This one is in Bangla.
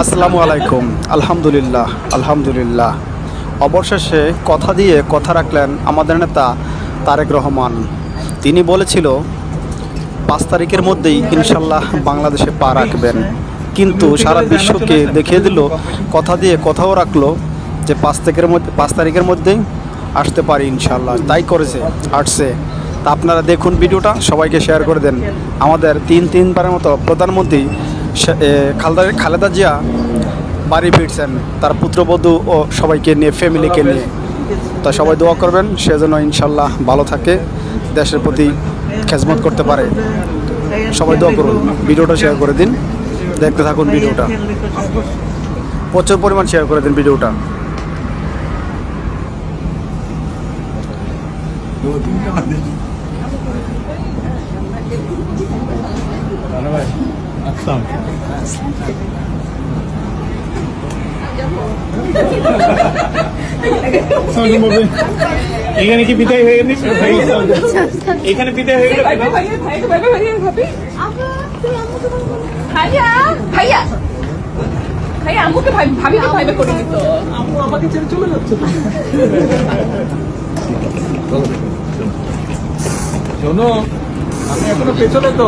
আসসালামু আলাইকুম। আলহামদুলিল্লাহ আলহামদুলিল্লাহ। অবশেষে কথা দিয়ে কথা রাখলেন আমাদের নেতা তারেক রহমান। তিনি বলেছিল 5 তারিখের মধ্যেই ইনশাল্লাহ বাংলাদেশে পা রাখবেন, কিন্তু সারা বিশ্বকে দেখিয়ে দিল, কথা দিয়ে কথাও রাখলো যে 5 তারিখের মধ্যেই আসতে পারি ইনশাল্লাহ। তাই করেছে, আসছে। তা আপনারা দেখুন ভিডিওটা, সবাইকে শেয়ার করে দেন। আমাদের তিনবারের মতো প্রধানমন্ত্রী খালেদা জিয়া বাড়ি ফিরছেন তার পুত্রবধূ ও সবাইকে নিয়ে, ফ্যামিলিকে নিয়ে। তা সবাই দোয়া করবেন সে যেন ইনশাল্লাহ ভালো থাকে, দেশের প্রতি খেজমত করতে পারে। সবাই দোয়া করুন, ভিডিওটা শেয়ার করে দিন, দেখতে থাকুন ভিডিওটা, প্রচুর পরিমাণ শেয়ার করে দিন ভিডিওটা। এখানে কি বিদায় হয়ে গেছে? এখানে বিদায় হয়ে গেল। ভাইয়া ভাইয়া ভাইয়া আম্মুকে ভাবিকে ভাইবে করে দিত। আম্মু আমাকে ছেড়ে চলে যাচ্ছে। শোনো, আমি এখনো পেছনে তো।